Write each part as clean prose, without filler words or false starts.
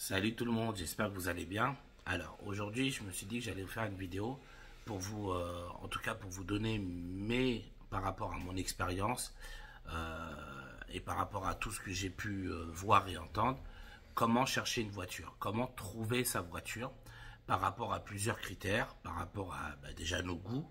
Salut tout le monde, j'espère que vous allez bien. Alors aujourd'hui, je me suis dit que j'allais vous faire une vidéo pour vous, en tout cas pour vous donner par rapport à mon expérience et par rapport à tout ce que j'ai pu voir et entendre, comment chercher une voiture, comment trouver sa voiture par rapport à plusieurs critères, par rapport à déjà nos goûts,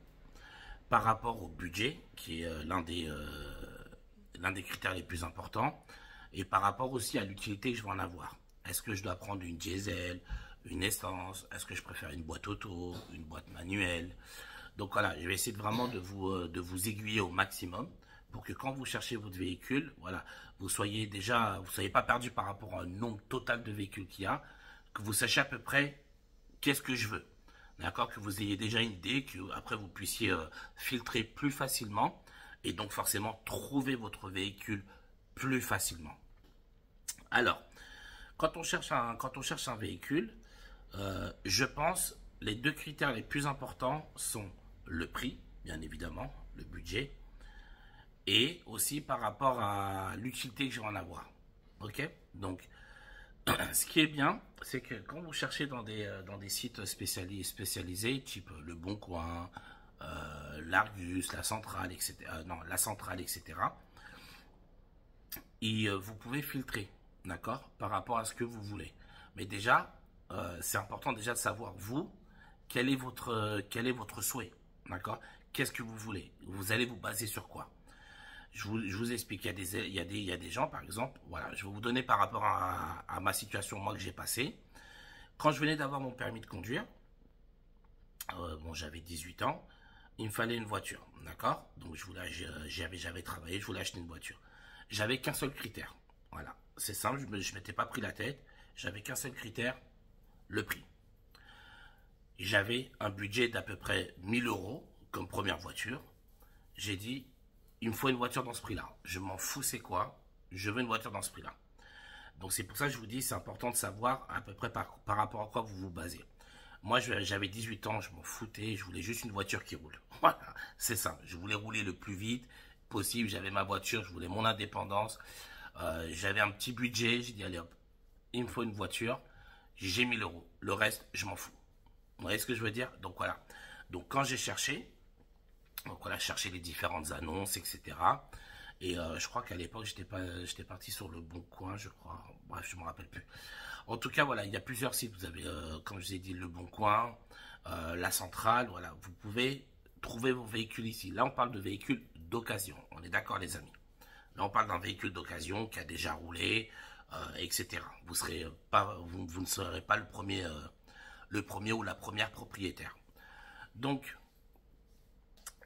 par rapport au budget qui est l'un des critères les plus importants et par rapport aussi à l'utilité que je vais en avoir. Est-ce que je dois prendre une diesel, une essence? Est-ce que je préfère une boîte auto, une boîte manuelle? Donc voilà, je vais essayer vraiment de vous aiguiller au maximum pour que quand vous cherchez votre véhicule, voilà, vous soyez pas perdu par rapport au nombre total de véhicules qu'il y a, que vous sachiez à peu près qu'est-ce que je veux. D'accord? Que vous ayez déjà une idée, que après vous puissiez filtrer plus facilement et donc forcément trouver votre véhicule plus facilement. Alors, quand on cherche un véhicule, je pense les deux critères les plus importants sont le prix, bien évidemment, le budget, et aussi par rapport à l'utilité que je vais en avoir. Ok? Donc, ce qui est bien, c'est que quand vous cherchez dans des sites spécialisés, type Le Bon Coin, l'Argus, la Centrale, etc., non, la Centrale, etc., et vous pouvez filtrer, d'accord, par rapport à ce que vous voulez. Mais déjà, c'est important déjà de savoir, vous, quel est votre souhait, d'accord? Qu'est-ce que vous voulez? Vous allez vous baser sur quoi? Je vous explique, il y a des gens, par exemple, voilà, je vais vous donner par rapport à ma situation, moi, que j'ai passée. Quand je venais d'avoir mon permis de conduire, bon, j'avais 18 ans, il me fallait une voiture, d'accord? Donc, j'avais travaillé, je voulais acheter une voiture. J'avais qu'un seul critère, voilà, c'est simple, je ne m'étais pas pris la tête, j'avais qu'un seul critère, le prix. J'avais un budget d'à peu près 1000 euros comme première voiture. J'ai dit, il me faut une voiture dans ce prix-là. Je m'en fous c'est quoi, je veux une voiture dans ce prix-là. Donc c'est pour ça que je vous dis, c'est important de savoir à peu près par rapport à quoi vous vous basez. Moi, j'avais 18 ans, je m'en foutais, je voulais juste une voiture qui roule. Voilà, c'est ça. Je voulais rouler le plus vite possible, j'avais ma voiture, je voulais mon indépendance. J'avais un petit budget, j'ai dit, allez hop, il me faut une voiture, j'ai 1000 euros. Le reste, je m'en fous. Vous voyez ce que je veux dire? Donc voilà. Donc quand j'ai cherché, donc voilà, chercher les différentes annonces, etc. Et je crois qu'à l'époque, j'étais parti sur Le Bon Coin, je crois. Bref, je me rappelle plus. En tout cas, voilà, il y a plusieurs sites. Vous avez, comme je vous ai dit, Le Bon Coin, la Centrale. Voilà, vous pouvez trouver vos véhicules ici. Là, on parle de véhicules d'occasion. On est d'accord, les amis. Là, on parle d'un véhicule d'occasion qui a déjà roulé, etc. Vous ne serez pas le premier ou la première propriétaire. Donc,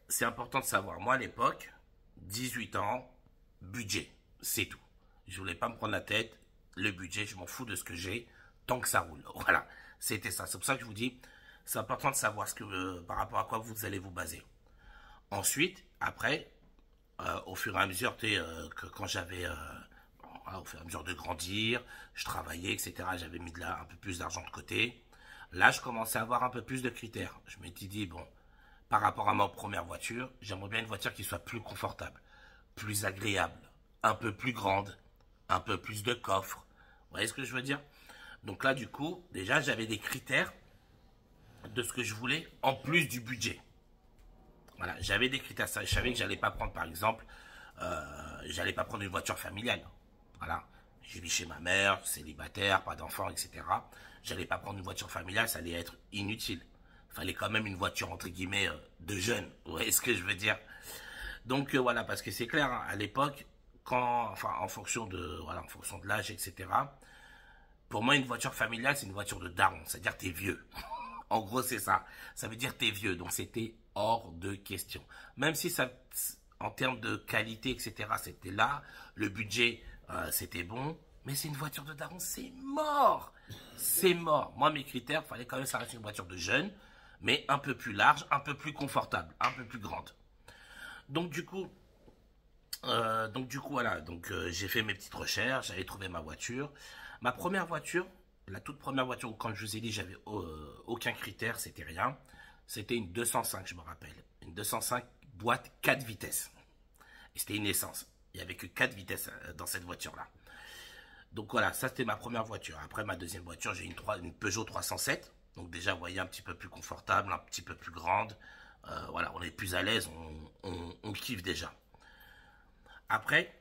c'est important de savoir. Moi, à l'époque, 18 ans, budget, c'est tout. Je voulais pas me prendre la tête. Le budget, je m'en fous de ce que j'ai, tant que ça roule. Voilà, c'était ça. C'est pour ça que je vous dis, c'est important de savoir par rapport à quoi vous allez vous baser. Ensuite, après, au fur et à mesure, quand j'avais, voilà, au fur et à mesure de grandir, je travaillais, etc., j'avais mis un peu plus d'argent de côté. Là, je commençais à avoir un peu plus de critères. Je m'étais dit, bon, par rapport à ma première voiture, j'aimerais bien une voiture qui soit plus confortable, plus agréable, un peu plus grande, un peu plus de coffre. Vous voyez ce que je veux dire? Donc là, du coup, déjà, j'avais des critères de ce que je voulais en plus du budget. Voilà, j'avais des critères. Je savais que j'allais pas prendre, par exemple, j'allais pas prendre une voiture familiale. Voilà, je vis chez ma mère, célibataire, pas d'enfant, etc. J'allais pas prendre une voiture familiale, ça allait être inutile. Il fallait quand même une voiture entre guillemets de jeune. Vous voyez ce que je veux dire? Donc voilà, parce que c'est clair, hein, à l'époque, en fonction de l'âge, etc. Pour moi, une voiture familiale, c'est une voiture de daron, c'est-à-dire t'es vieux. En gros, c'est ça. Ça veut dire t'es vieux, donc c'était hors de question. Même si ça, en termes de qualité, etc., c'était là, le budget, c'était bon, mais c'est une voiture de daron, c'est mort. C'est mort. Moi, mes critères, il fallait quand même ça reste une voiture de jeune, mais un peu plus large, un peu plus confortable, un peu plus grande. Donc du coup, voilà. Donc j'ai fait mes petites recherches, j'avais trouvé ma voiture. Ma première voiture, la toute première voiture où quand je vous ai dit j'avais aucun critère, c'était rien. C'était une 205, je me rappelle. Une 205 boîte 4 vitesses. Et c'était une essence. Il n'y avait que 4 vitesses dans cette voiture-là. Donc voilà, ça c'était ma première voiture. Après ma deuxième voiture, j'ai une Peugeot 307. Donc déjà, vous voyez, un petit peu plus confortable, un petit peu plus grande. Voilà, on est plus à l'aise, on kiffe déjà. Après,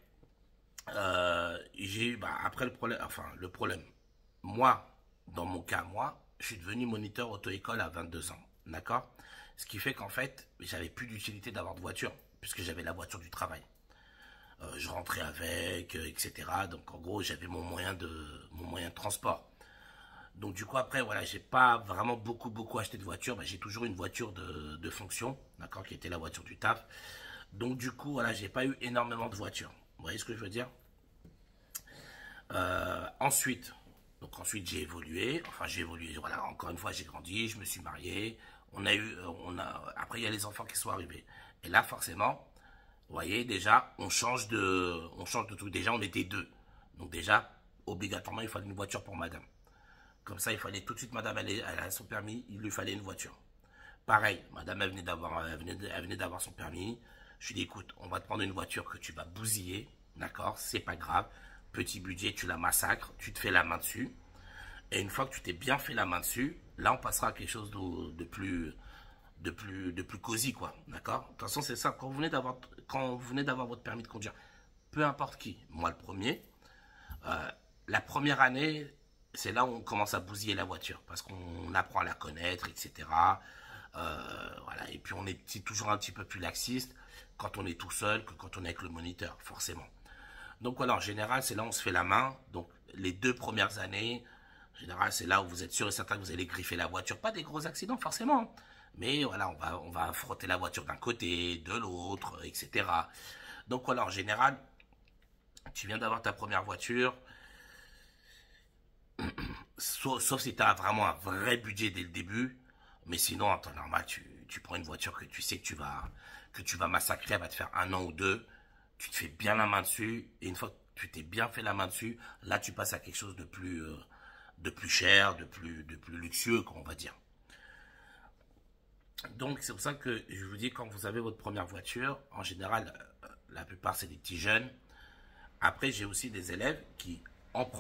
j'ai eu, après le problème, moi, dans mon cas, je suis devenu moniteur auto-école à 22 ans, d'accord? Ce qui fait qu'en fait, j'avais plus d'utilité d'avoir de voiture, puisque j'avais la voiture du travail. Je rentrais avec, etc. Donc en gros, j'avais mon moyen de transport. Donc du coup, après, voilà, j'ai pas vraiment beaucoup acheté de voiture. J'ai toujours une voiture de fonction, d'accord, qui était la voiture du taf. Donc du coup, voilà, j'ai pas eu énormément de voitures. Vous voyez ce que je veux dire? Ensuite, j'ai évolué. Enfin, j'ai évolué. Voilà, encore une fois, j'ai grandi, je me suis marié. Après, il y a les enfants qui sont arrivés. Et là, forcément, vous voyez, déjà, on change de truc. Déjà, on était deux. Donc déjà, obligatoirement, il fallait une voiture pour madame. Comme ça, il fallait tout de suite, madame, elle a son permis, il lui fallait une voiture. Pareil, madame, elle venait d'avoir son permis. Je lui dis, écoute, on va te prendre une voiture que tu vas bousiller, d'accord, c'est pas grave. Petit budget, tu la massacres, tu te fais la main dessus. Et une fois que tu t'es bien fait la main dessus, là, on passera à quelque chose de plus cosy, quoi, d'accord. De toute façon, c'est ça, quand vous venez d'avoir votre permis de conduire, peu importe qui, moi le premier, la première année, c'est là où on commence à bousiller la voiture, parce qu'on apprend à la connaître, etc. Voilà, et puis on est toujours un petit peu plus laxiste quand on est tout seul que quand on est avec le moniteur, forcément. Donc voilà, en général, c'est là où on se fait la main. Donc les 2 premières années, en général, c'est là où vous êtes sûr et certain que vous allez griffer la voiture. Pas des gros accidents, forcément. Mais voilà, on va frotter la voiture d'un côté, de l'autre, etc. Donc voilà, en général, tu viens d'avoir ta première voiture. Sauf si tu as vraiment un vrai budget dès le début. Mais sinon, en temps normal, tu prends une voiture que tu sais que tu vas massacrer, elle va te faire 1 an ou 2. Tu te fais bien la main dessus. Et une fois que tu t'es bien fait la main dessus, là, tu passes à quelque chose de plus cher, de plus luxueux, on va dire. Donc, c'est pour ça que je vous dis, quand vous avez votre première voiture, en général, la plupart, c'est des petits jeunes. Après, j'ai aussi des élèves qui, en toute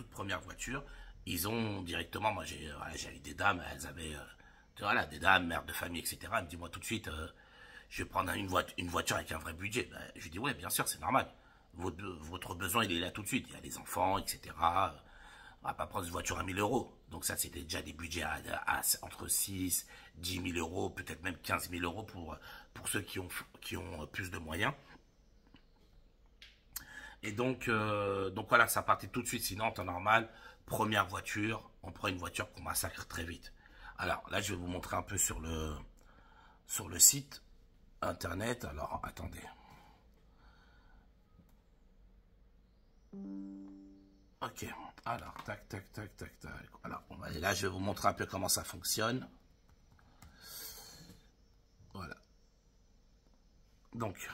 première voiture, ils ont directement, moi j'ai eu des dames, elles avaient, voilà, des dames, mères de famille, etc. Elles me disent, moi tout de suite, je vais prendre une voiture avec un vrai budget. Je lui dis, ouais, bien sûr, c'est normal. Votre besoin, il est là tout de suite. Il y a des enfants, etc. On va pas prendre une voiture à 1000 euros. Donc ça, c'était déjà des budgets entre 6, 10 000 euros, peut-être même 15 000 euros pour ceux qui ont plus de moyens. Et donc voilà, ça partait tout de suite. Sinon, en temps normal, première voiture, on prend une voiture qu'on massacre très vite. Alors là, je vais vous montrer un peu sur le site internet. Alors, attendez. Ok, alors, tac. Alors, là, je vais vous montrer un peu comment ça fonctionne. Voilà. Donc...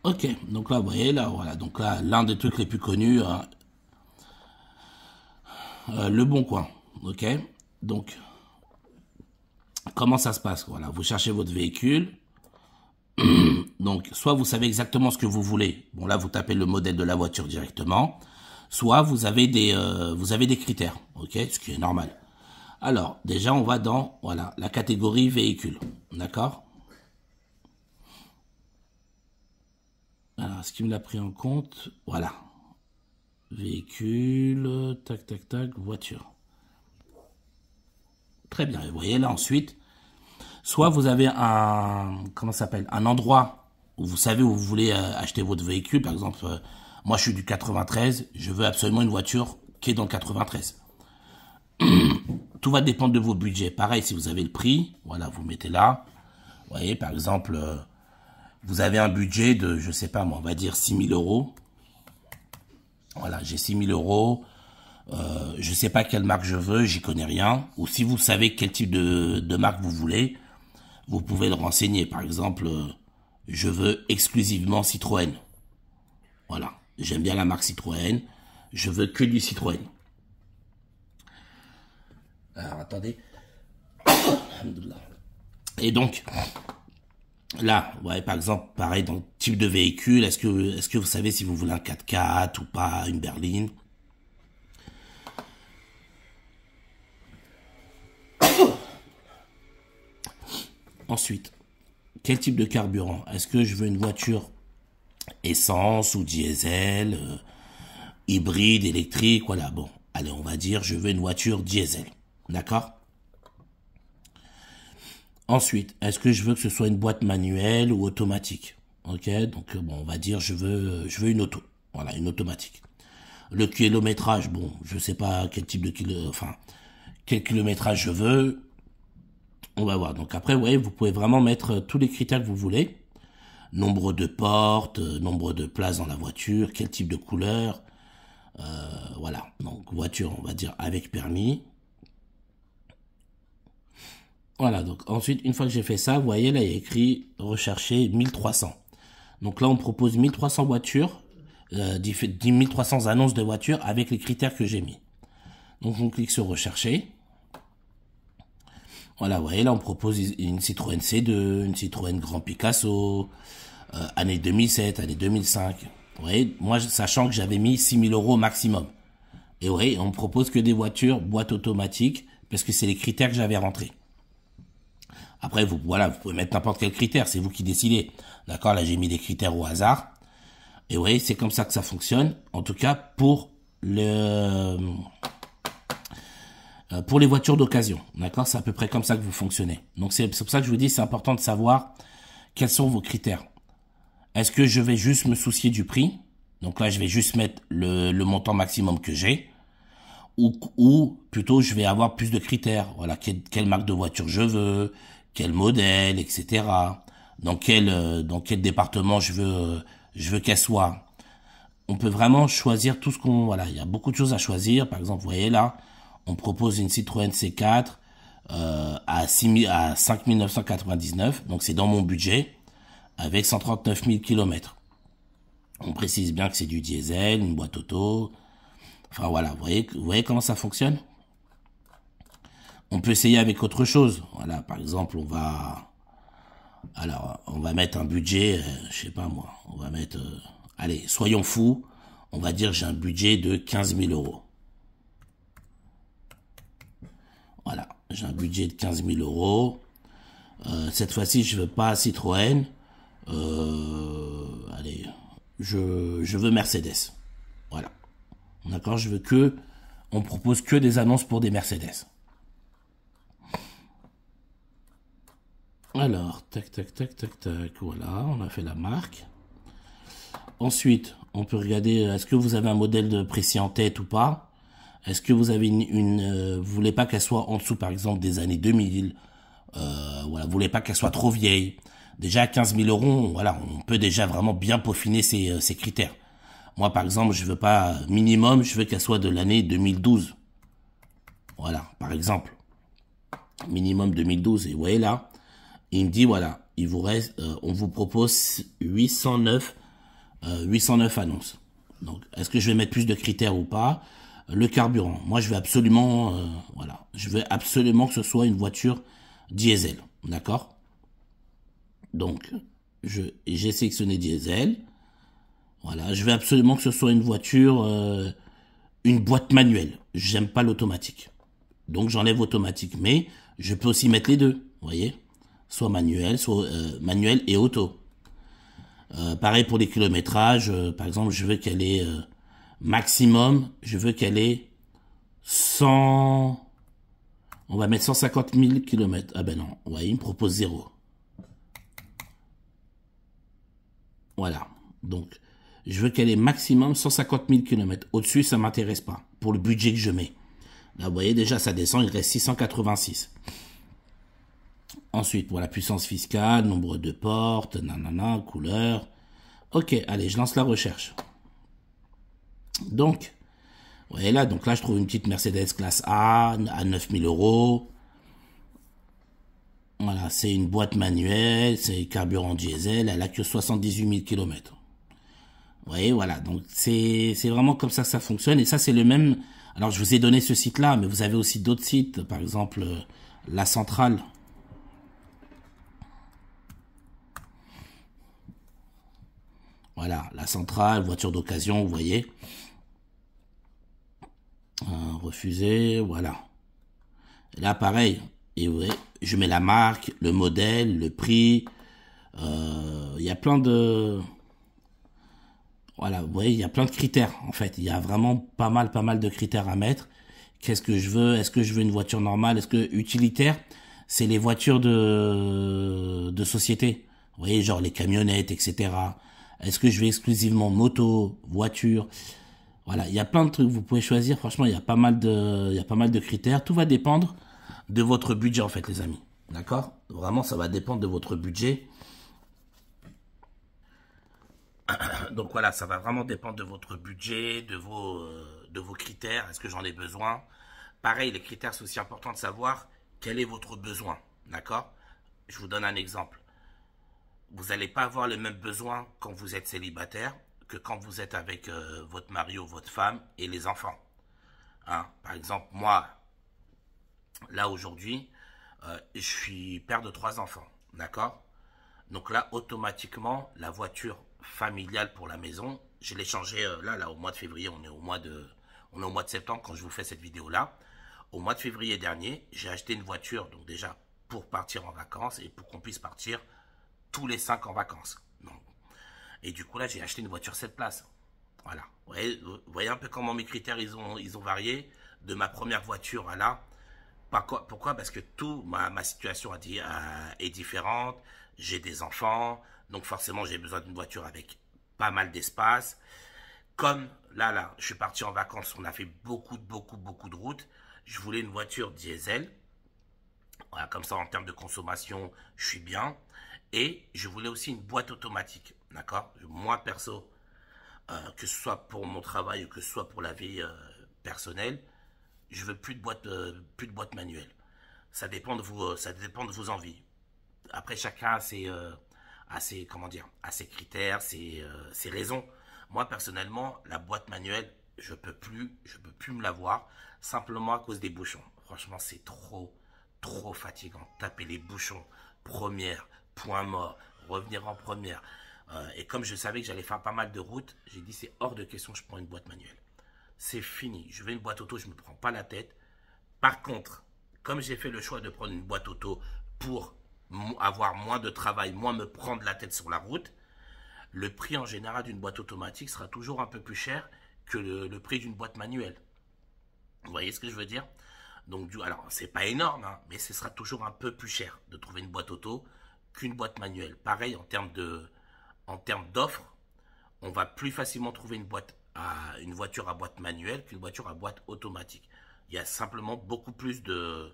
Ok, donc là, vous voyez, là, voilà, donc là, l'un des trucs les plus connus, Le Bon Coin, ok. Donc, comment ça se passe? Voilà, vous cherchez votre véhicule, donc, soit vous savez exactement ce que vous voulez, bon là, vous tapez le modèle de la voiture directement, soit vous avez des critères, ok, ce qui est normal. Alors, déjà, on va dans, voilà, la catégorie véhicule, d'accord. Alors, ce qui me l'a pris en compte, voilà. Véhicule, tac, voiture. Très bien, et vous voyez là ensuite, soit vous avez un endroit où vous savez où vous voulez acheter votre véhicule. Par exemple, moi je suis du 93, je veux absolument une voiture qui est dans le 93. Tout va dépendre de vos budgets. Pareil, si vous avez le prix, voilà, vous mettez là. Vous voyez, par exemple... vous avez un budget de, je sais pas moi, on va dire 6 000 euros. Voilà, j'ai 6 000 euros. Je sais pas quelle marque je veux, j'y connais rien. Ou si vous savez quel type de marque vous voulez, vous pouvez le renseigner. Par exemple, je veux exclusivement Citroën. Voilà, j'aime bien la marque Citroën. Je veux que du Citroën. Alors, attendez. Et donc, là, ouais, par exemple, pareil, dans le type de véhicule, est-ce que vous savez si vous voulez un 4x4 ou pas, une berline? Ensuite, quel type de carburant? Est-ce que je veux une voiture essence ou diesel, hybride, électrique? Voilà, bon, allez, on va dire, je veux une voiture diesel, d'accord? Ensuite, est-ce que je veux que ce soit une boîte manuelle ou automatique? Ok, donc bon, on va dire, je veux une auto, voilà, une automatique. Le kilométrage, bon, je sais pas quel type de quel kilométrage je veux. On va voir. Donc après, ouais, vous pouvez vraiment mettre tous les critères que vous voulez. Nombre de portes, nombre de places dans la voiture, quel type de couleur. Voilà. Donc voiture, on va dire avec permis. Voilà. Donc ensuite, une fois que j'ai fait ça, vous voyez là, il y a écrit rechercher 1300. Donc là, on propose 1300 voitures, 1300 annonces de voitures avec les critères que j'ai mis. Donc on clique sur rechercher. Voilà, vous voyez, là, on propose une Citroën C2, une Citroën Grand Picasso, année 2007, année 2005. Vous voyez, moi, sachant que j'avais mis 6 000 € au maximum. Et vous voyez, on propose que des voitures, boîte automatique, parce que c'est les critères que j'avais rentrés. Après, voilà, vous pouvez mettre n'importe quel critère, c'est vous qui décidez. D'accord, là, j'ai mis des critères au hasard. Et vous voyez, c'est comme ça que ça fonctionne. En tout cas, pour les voitures d'occasion, d'accord, c'est à peu près comme ça que vous fonctionnez. Donc c'est pour ça que je vous dis, c'est important de savoir quels sont vos critères. Est-ce que je vais juste me soucier du prix? Donc là, je vais juste mettre le montant maximum que j'ai, ou plutôt je vais avoir plus de critères. Voilà, quelle marque de voiture je veux, quel modèle, etc. Dans quel département je veux qu'elle soit. On peut vraiment choisir tout ce qu'on, voilà, il y a beaucoup de choses à choisir. Par exemple, vous voyez là, on propose une Citroën C4 à 5 999, donc c'est dans mon budget, avec 139 000 km. On précise bien que c'est du diesel, une boîte auto. Enfin voilà, vous voyez comment ça fonctionne? On peut essayer avec autre chose. Voilà, par exemple, on va mettre un budget, je sais pas moi, on va mettre, allez, soyons fous, on va dire j'ai un budget de 15 000 €. Voilà, j'ai un budget de 15 000 €. Cette fois-ci, je veux pas Citroën. Allez, je veux Mercedes. Voilà. D'accord, on propose que des annonces pour des Mercedes. Alors, tac, tac, tac, tac, tac, voilà, on a fait la marque. Ensuite, on peut regarder, est-ce que vous avez un modèle de précis en tête ou pas? Est-ce que vous avez vous voulez pas qu'elle soit en dessous, par exemple, des années 2000? Voilà, vous voulez pas qu'elle soit trop vieille. Déjà, à 15 000 €, voilà, on peut déjà vraiment bien peaufiner ces critères. Moi, par exemple, je veux pas minimum, je veux qu'elle soit de l'année 2012. Voilà, par exemple. Minimum 2012. Et vous voyez là, il me dit, voilà, il vous reste, on vous propose 809 annonces. Donc, est-ce que je vais mettre plus de critères ou pas? Le carburant. Moi, je veux absolument, voilà, je veux absolument que ce soit une voiture diesel. D'accord? Donc, j'ai sélectionné diesel. Voilà, je veux absolument que ce soit une voiture, une boîte manuelle. J'aime pas l'automatique. Donc, j'enlève automatique. Mais, je peux aussi mettre les deux. Vous voyez? Soit manuel, soit manuel et auto. Pareil pour les kilométrages. Par exemple, je veux qu'elle ait maximum. Je veux qu'elle ait 100... On va mettre 150 000 km. Ah ben non, vous voyez, il me propose 0. Voilà. Donc, je veux qu'elle ait maximum 150 000 km. Au-dessus, ça m'intéresse pas. Pour le budget que je mets. Là, vous voyez, déjà, ça descend. Il reste 686. Ensuite, pour la puissance fiscale, nombre de portes, nanana, couleur. Ok, allez, je lance la recherche. Donc, vous voyez là, donc là, je trouve une petite Mercedes classe A à 9 000 €. Voilà, c'est une boîte manuelle, c'est carburant diesel, elle a que 78 000 km. Vous voyez, voilà, donc c'est vraiment comme ça que ça fonctionne. Et ça, c'est le même, Alors, je vous ai donné ce site-là, mais vous avez aussi d'autres sites, par exemple, La Centrale. Voilà, La Centrale, voiture d'occasion, vous voyez. Refusé, voilà. Et là, pareil, et ouais, je mets la marque, le modèle, le prix. Il y a plein de... Voilà, vous voyez, il y a plein de critères, en fait. Il y a vraiment pas mal de critères à mettre. Qu'est-ce que je veux? Est-ce que je veux une voiture normale? Est-ce que utilitaire, c'est les voitures de société? Vous voyez, genre les camionnettes, etc. Est-ce que je vais exclusivement moto, voiture? Voilà, il y a plein de trucs que vous pouvez choisir. Franchement, il y a pas mal de critères. Tout va dépendre de votre budget, en fait, les amis. D'accord? Vraiment, ça va dépendre de votre budget. Donc voilà, ça va vraiment dépendre de votre budget, de vos critères. Est-ce que j'en ai besoin? Pareil, les critères, c'est aussi important de savoir quel est votre besoin. D'accord? Je vous donne un exemple. Vous n'allez pas avoir les mêmes besoins quand vous êtes célibataire que quand vous êtes avec votre mari ou votre femme et les enfants. Hein? Par exemple, moi, là aujourd'hui, je suis père de 3 enfants. D'accord? Donc là, automatiquement, la voiture familiale pour la maison, je l'ai changée là, au mois de février. On est au mois de septembre quand je vous fais cette vidéo-là. Au mois de février dernier, j'ai acheté une voiture, donc déjà pour partir en vacances et pour qu'on puisse partir tous les 5 en vacances. Donc, et du coup là, j'ai acheté une voiture 7 places. Voilà. Vous voyez un peu comment mes critères ils ont varié de ma première voiture à là. Pourquoi? Parce que ma situation est différente. J'ai des enfants, donc forcément j'ai besoin d'une voiture avec pas mal d'espace. Comme là, je suis parti en vacances, on a fait beaucoup de routes. Je voulais une voiture diesel. Voilà, comme ça en termes de consommation, je suis bien. Et je voulais aussi une boîte automatique. D'accord? Moi perso, que ce soit pour mon travail ou que ce soit pour la vie personnelle, je veux plus de boîte manuelle. Ça dépend de vos envies. Après, chacun a ses critères, ses raisons. Moi, personnellement, la boîte manuelle, je peux plus me l'avoir, simplement à cause des bouchons. Franchement, c'est trop fatigant. Taper les bouchons, première, point mort, revenir en première. Et comme je savais que j'allais faire pas mal de routes, j'ai dit c'est hors de question, je prends une boîte manuelle. C'est fini. Je veux une boîte auto, je ne me prends pas la tête. Par contre, comme j'ai fait le choix de prendre une boîte auto pour avoir moins de travail, moins me prendre la tête sur la route, le prix en général d'une boîte automatique sera toujours un peu plus cher que le prix d'une boîte manuelle. Vous voyez ce que je veux dire? Donc, alors, c'est pas énorme, hein, mais ce sera toujours un peu plus cher de trouver une boîte auto qu'une boîte manuelle. Pareil, en termes d'offres, on va plus facilement trouver une voiture à boîte manuelle qu'une voiture à boîte automatique. Il y a simplement beaucoup plus de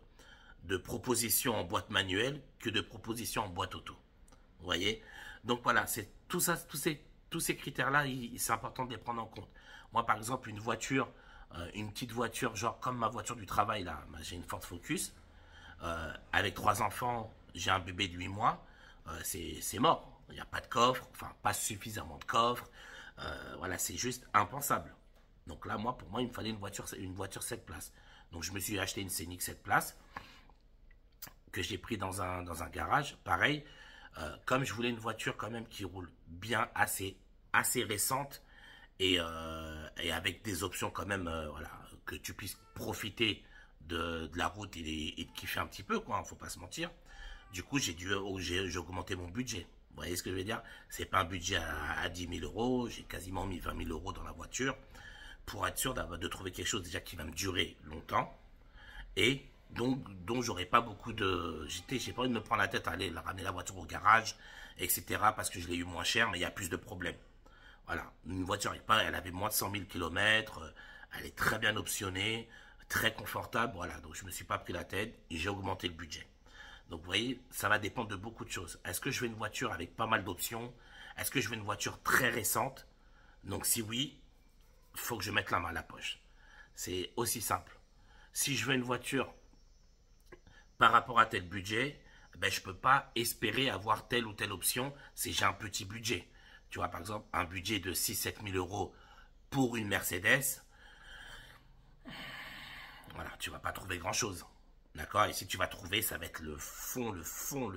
propositions en boîte manuelle que de propositions en boîte auto. Vous voyez? Donc voilà, c'est tout ça, tous ces critères-là, c'est important de les prendre en compte. Moi, par exemple, une petite voiture, genre comme ma voiture du travail, là, j'ai une Ford Focus, avec 3 enfants, j'ai un bébé de 8 mois, c'est mort. Il n'y a pas de coffre, enfin pas suffisamment de coffre. Voilà, c'est juste impensable. Donc là, pour moi, il me fallait une voiture 7 places. Donc je me suis acheté une Scénic 7 places que j'ai pris dans un garage. Pareil, comme je voulais une voiture quand même qui roule bien, assez récente et avec des options quand même, voilà, que tu puisses profiter de la route et de kiffer un petit peu, quoi, hein, faut pas se mentir. Du coup, j'ai augmenté mon budget. Vous voyez ce que je veux dire? C'est pas un budget à 10 000 euros. J'ai quasiment mis 20 000 euros dans la voiture pour être sûr de trouver quelque chose déjà qui va me durer longtemps et dont j'aurais pas beaucoup de... J'ai pas envie de me prendre la tête à aller ramener la voiture au garage, etc. parce que je l'ai eu moins cher, mais il y a plus de problèmes. Voilà, une voiture, elle avait moins de 100 000 km, elle est très bien optionnée, très confortable, voilà. Donc je me suis pas pris la tête et j'ai augmenté le budget. Donc vous voyez, ça va dépendre de beaucoup de choses. Est-ce que je veux une voiture avec pas mal d'options? Est-ce que je veux une voiture très récente? Donc si oui, il faut que je mette la main à la poche. C'est aussi simple. Si je veux une voiture par rapport à tel budget, ben, je ne peux pas espérer avoir telle ou telle option si j'ai un petit budget. Tu vois, par exemple, un budget de 6 000 à 7 000 euros pour une Mercedes, Voilà, tu vas pas trouver grand-chose. D'accord? Et si tu vas trouver, ça va être le fond, le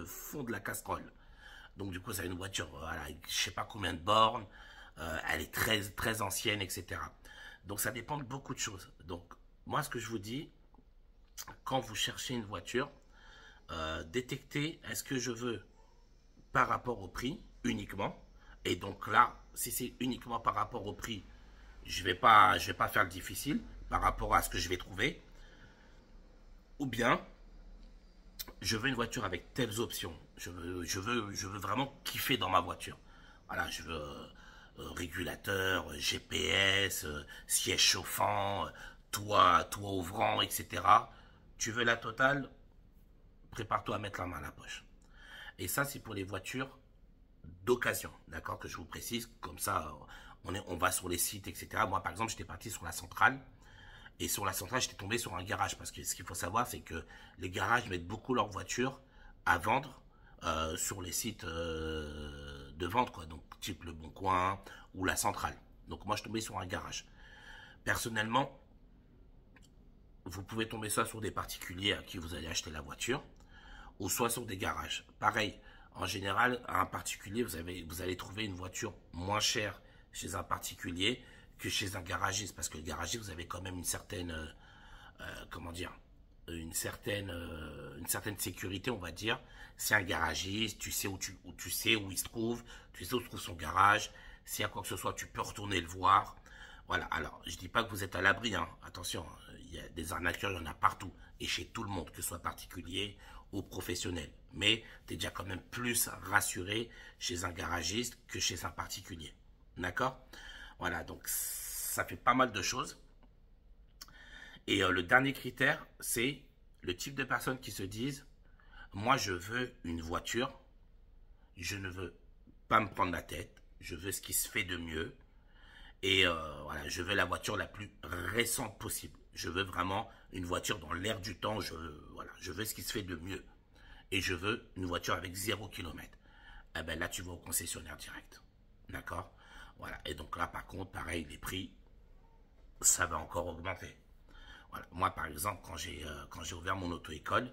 fond de la casserole. Donc du coup, c'est une voiture, voilà, je sais pas combien de bornes, elle est très, très ancienne, etc. Donc ça dépend de beaucoup de choses. Donc moi, ce que je vous dis, quand vous cherchez une voiture, détectez est-ce que je veux par rapport au prix uniquement. Et donc là, si c'est uniquement par rapport au prix, je vais pas faire le difficile par rapport à ce que je vais trouver. Ou bien, je veux une voiture avec telles options. Je veux vraiment kiffer dans ma voiture. Voilà, je veux régulateur, GPS, siège chauffant, toit ouvrant, etc. Tu veux la totale, prépare-toi à mettre la main à la poche. Et ça, c'est pour les voitures d'occasion, d'accord, que je vous précise. Comme ça, on va sur les sites, etc. Moi, par exemple, j'étais parti sur la centrale. Et sur la centrale, j'étais tombé sur un garage. Parce que ce qu'il faut savoir, c'est que les garages mettent beaucoup leurs voitures à vendre sur les sites de vente, quoi. Donc, type Le Bon Coin ou la centrale. Donc, moi, je suis tombé sur un garage. Personnellement, vous pouvez tomber soit sur des particuliers à qui vous allez acheter la voiture, ou soit sur des garages. Pareil, en général, à un particulier, vous allez trouver une voiture moins chère chez un particulier que chez un garagiste, parce que le garagiste, vous avez quand même une certaine, comment dire, une certaine sécurité, on va dire. C'est un garagiste, tu sais tu sais où il se trouve, tu sais où se trouve son garage. S'il y a quoi que ce soit, tu peux retourner le voir. Voilà, alors, je dis pas que vous êtes à l'abri, hein. Attention, il y a des arnaqueurs, il y en a partout, et chez tout le monde, que ce soit particulier ou professionnel. Mais tu es déjà quand même plus rassuré chez un garagiste que chez un particulier. D'accord? Voilà, donc ça fait pas mal de choses. Et le dernier critère, c'est le type de personnes qui se disent, moi je veux une voiture, je ne veux pas me prendre la tête, je veux ce qui se fait de mieux, et voilà, je veux la voiture la plus récente possible. Je veux vraiment une voiture dans l'air du temps, voilà, je veux ce qui se fait de mieux. Et je veux une voiture avec 0 km. Eh ben là, tu vas au concessionnaire direct. D'accord? Voilà. Et donc là, par contre, pareil, les prix, ça va encore augmenter. Voilà. Moi, par exemple, quand j'ai ouvert mon auto-école,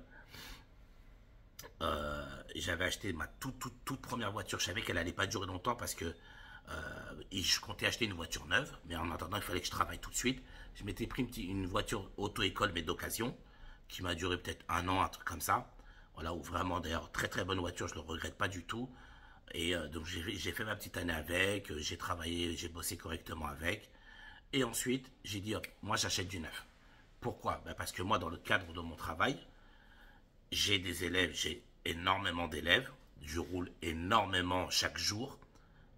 j'avais acheté ma toute première voiture. Je savais qu'elle allait pas durer longtemps parce que je comptais acheter une voiture neuve. Mais en attendant, il fallait que je travaille tout de suite. Je m'étais pris une voiture auto-école, mais d'occasion, qui m'a duré peut-être un an, un truc comme ça. Voilà, ou vraiment, d'ailleurs, très très bonne voiture, je ne le regrette pas du tout. Et donc j'ai fait ma petite année avec, j'ai travaillé, j'ai bossé correctement avec. Et ensuite, j'ai dit, hop, moi j'achète du neuf. Pourquoi? Ben parce que moi, dans le cadre de mon travail, j'ai des élèves, j'ai énormément d'élèves. Je roule énormément chaque jour.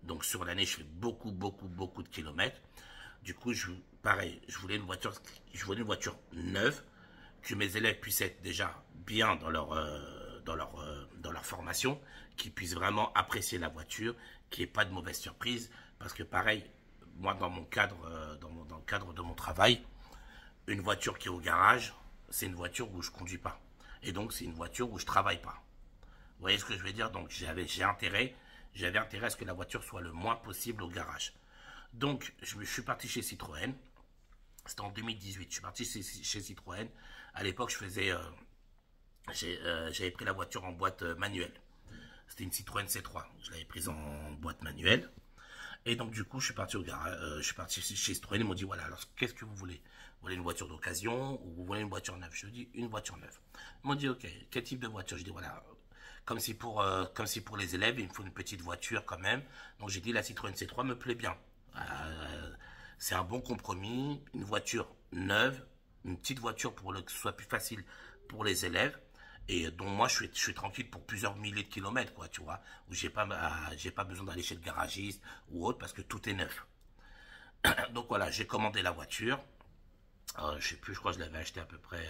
Donc sur l'année, je fais beaucoup de kilomètres. Du coup, pareil, je voulais une voiture neuve, que mes élèves puissent être déjà bien dans leur formation, qu'ils puissent vraiment apprécier la voiture, qu'il n'y ait pas de mauvaise surprise. Parce que pareil, moi dans mon cadre, dans le cadre de mon travail, une voiture qui est au garage, c'est une voiture où je ne conduis pas. Et donc c'est une voiture où je ne travaille pas. Vous voyez ce que je veux dire? Donc j'avais intérêt à ce que la voiture soit le moins possible au garage. Donc je suis parti chez Citroën. C'était en 2018. Je suis parti chez Citroën. À l'époque, j'avais pris la voiture en boîte manuelle. C'était une Citroën C3. Je l'avais prise en boîte manuelle. Et donc, du coup, je suis parti au garage. Je suis parti chez Citroën. Ils m'ont dit, voilà, alors qu'est-ce que vous voulez? Vous voulez une voiture d'occasion ou vous voulez une voiture neuve? Je dis, une voiture neuve. Ils m'ont dit, ok, quel type de voiture? Je dis, voilà, comme si pour les élèves, il me faut une petite voiture quand même. Donc, j'ai dit, la Citroën C3 me plaît bien. C'est un bon compromis, une voiture neuve, une petite voiture pour que ce soit plus facile pour les élèves, et dont moi je suis tranquille pour plusieurs milliers de kilomètres, quoi, tu vois, où j'ai pas besoin d'aller chez le garagiste ou autre parce que tout est neuf. Donc voilà, j'ai commandé la voiture, je sais plus, je crois que je l'avais acheté à peu près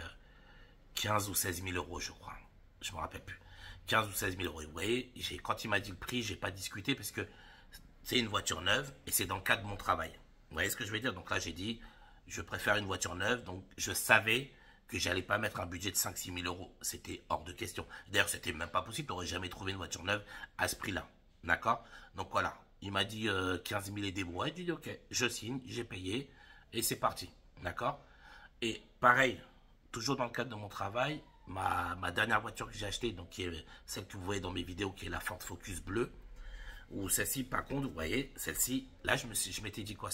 15 ou 16 000 euros, je crois, je me rappelle plus, 15 ou 16 000 euros. Et vous voyez, quand il m'a dit le prix, j'ai pas discuté parce que c'est une voiture neuve et c'est dans le cadre de mon travail. Vous voyez ce que je veux dire? Donc là, j'ai dit, je préfère une voiture neuve. Donc, je savais que j'allais pas mettre un budget de 5-6 000 euros. C'était hors de question. D'ailleurs, c'était même pas possible. Tu n'aurais jamais trouvé une voiture neuve à ce prix-là. D'accord? Donc voilà. Il m'a dit 15 000 et des brouettes. J'ai dit, ok, je signe, j'ai payé et c'est parti. D'accord? Et pareil, toujours dans le cadre de mon travail, ma dernière voiture que j'ai achetée, donc qui est celle que vous voyez dans mes vidéos, qui est la Ford Focus bleue, ou celle-ci, par contre, vous voyez, celle-ci, là, je m'étais dit quoi,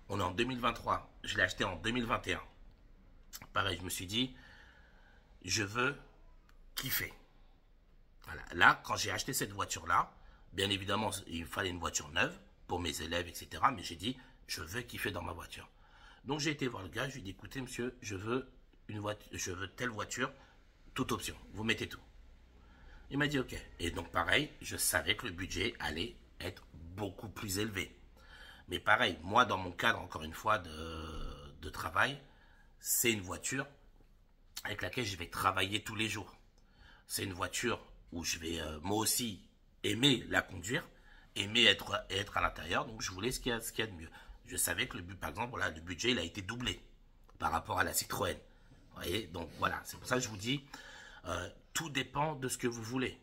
on est en 2023, je l'ai acheté en 2021. Pareil, je me suis dit, je veux kiffer. Voilà. Là, quand j'ai acheté cette voiture-là, bien évidemment, il fallait une voiture neuve pour mes élèves, etc. Mais j'ai dit, je veux kiffer dans ma voiture. Donc j'ai été voir le gars, je lui ai dit, écoutez, monsieur, je veux telle voiture, toute option, vous mettez tout. Il m'a dit, ok. Et donc pareil, je savais que le budget allait être beaucoup plus élevé. Mais pareil, moi, dans mon cadre, encore une fois, de travail, c'est une voiture avec laquelle je vais travailler tous les jours. C'est une voiture où je vais, moi aussi, aimer la conduire, aimer être à l'intérieur. Donc, je voulais ce qu'il y a de mieux. Je savais que par exemple, voilà, le budget, il a été doublé par rapport à la Citroën. Vous voyez, donc voilà, c'est pour ça que je vous dis, tout dépend de ce que vous voulez.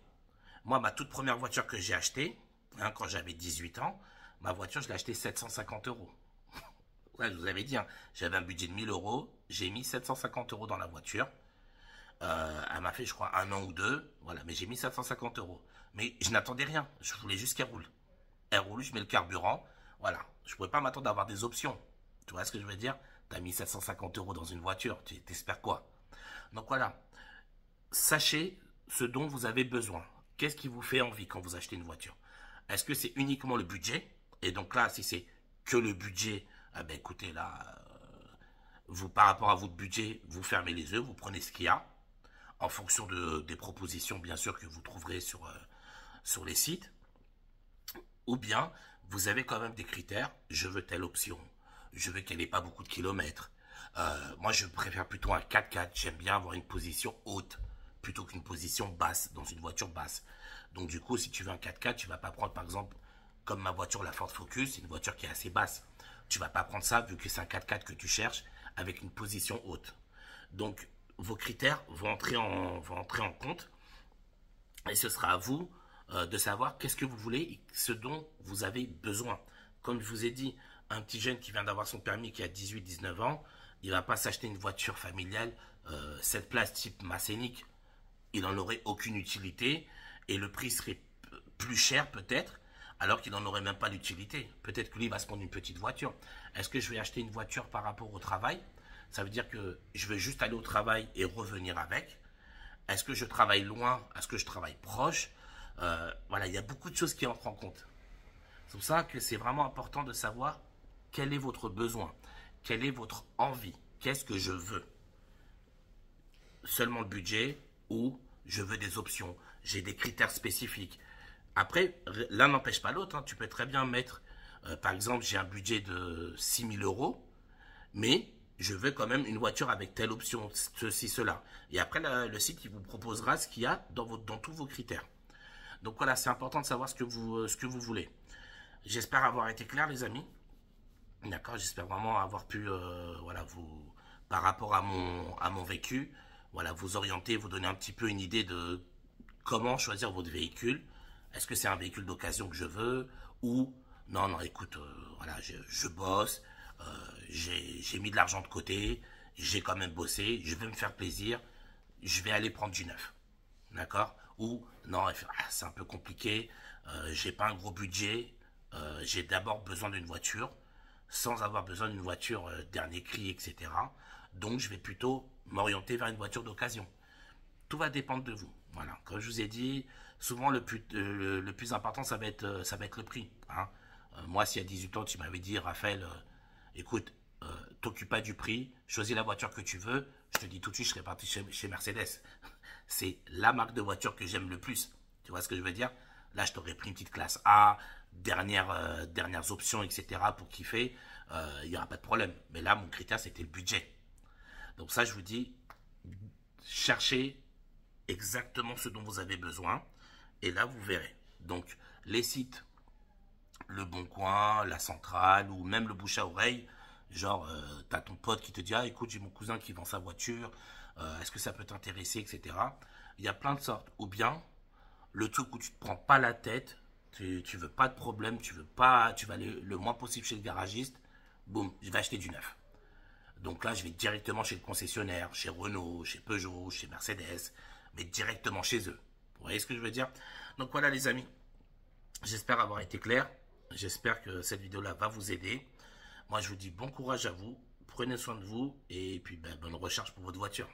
Moi, ma toute première voiture que j'ai achetée, hein, quand j'avais 18 ans, ma voiture, je l'ai achetée 750 euros. Ouais, je vous avais dit, hein, j'avais un budget de 1000 euros, j'ai mis 750 euros dans la voiture. Elle m'a fait, je crois, 1 an ou 2, voilà, mais j'ai mis 750 euros. Mais je n'attendais rien, je voulais juste qu'elle roule. Elle roule, je mets le carburant, voilà. Je ne pouvais pas m'attendre d'avoir des options. Tu vois ce que je veux dire? Tu as mis 750 euros dans une voiture, tu t'espères quoi? Donc voilà, sachez ce dont vous avez besoin. Qu'est-ce qui vous fait envie quand vous achetez une voiture? Est-ce que c'est uniquement le budget? Et donc là, si c'est que le budget, eh ben écoutez, là, vous, par rapport à votre budget, vous fermez les yeux, vous prenez ce qu'il y a, en fonction des propositions, bien sûr, que vous trouverez sur les sites. Ou bien, vous avez quand même des critères. Je veux telle option. Je veux qu'elle n'ait pas beaucoup de kilomètres. Moi, je préfère plutôt un 4x4. J'aime bien avoir une position haute plutôt qu'une position basse, dans une voiture basse. Donc, du coup, si tu veux un 4x4, tu ne vas pas prendre, par exemple, comme ma voiture, la Ford Focus, c'est une voiture qui est assez basse. Tu ne vas pas prendre ça, vu que c'est un 4x4 que tu cherches, avec une position haute. Donc, vos critères vont entrer en compte. Et ce sera à vous de savoir qu'est-ce que vous voulez et ce dont vous avez besoin. Comme je vous ai dit, un petit jeune qui vient d'avoir son permis, qui a 18-19 ans, il ne va pas s'acheter une voiture familiale, 7 places type Massénic. Il n'en aurait aucune utilité et le prix serait plus cher peut-être, alors qu'il n'en aurait même pas d'utilité. Peut-être que lui va se prendre une petite voiture. Est-ce que je vais acheter une voiture par rapport au travail? Ça veut dire que je vais juste aller au travail et revenir avec. Est-ce que je travaille loin? Est-ce que je travaille proche? Voilà, il y a beaucoup de choses qui entrent en compte. C'est pour ça que c'est vraiment important de savoir quel est votre besoin, quelle est votre envie, qu'est-ce que je veux. Seulement le budget ou je veux des options, j'ai des critères spécifiques. Après, l'un n'empêche pas l'autre, hein. Tu peux très bien mettre, par exemple, j'ai un budget de 6 000 euros, mais je veux quand même une voiture avec telle option, ceci, cela. Et après, le site, il vous proposera ce qu'il y a dans tous vos critères. Donc voilà, c'est important de savoir ce que vous voulez. J'espère avoir été clair, les amis. D'accord, j'espère vraiment avoir pu, voilà, par rapport à mon vécu, voilà, vous orienter, vous donner un petit peu une idée de comment choisir votre véhicule. Est-ce que c'est un véhicule d'occasion que je veux ou non, écoute, voilà, je bosse, j'ai mis de l'argent de côté, j'ai quand même bossé, je vais me faire plaisir, je vais aller prendre du neuf. D'accord? Ou non, c'est un peu compliqué, j'ai pas un gros budget, j'ai d'abord besoin d'une voiture, sans avoir besoin d'une voiture dernier cri, etc. Donc je vais plutôt m'orienter vers une voiture d'occasion. Tout va dépendre de vous. Voilà, comme je vous ai dit, souvent le plus important, ça va être le prix. Hein. Moi, si à 18 ans, tu m'avais dit, Raphaël, écoute, t'occupe pas du prix, choisis la voiture que tu veux, je te dis tout de suite, je serais parti chez Mercedes. C'est la marque de voiture que j'aime le plus. Tu vois ce que je veux dire? Là, je t'aurais pris une petite classe A, dernières options, etc. pour kiffer, il n'y aura pas de problème. Mais là, mon critère, c'était le budget. Donc ça, je vous dis, cherchez exactement ce dont vous avez besoin. Et là, vous verrez. Donc, les sites, Le Bon Coin, La Centrale, ou même le bouche à oreille, genre, t'as ton pote qui te dit, ah, écoute, j'ai mon cousin qui vend sa voiture, est-ce que ça peut t'intéresser, etc. Il y a plein de sortes. Ou bien, le truc où tu te prends pas la tête, tu veux pas de problème, tu vas aller le moins possible chez le garagiste, boum, je vais acheter du neuf. Donc là, je vais directement chez le concessionnaire, chez Renault, chez Peugeot, chez Mercedes, mais directement chez eux. Vous voyez ce que je veux dire? Donc voilà les amis, j'espère avoir été clair. J'espère que cette vidéo-là va vous aider. Moi, je vous dis bon courage à vous, prenez soin de vous et puis bonne recherche pour votre voiture.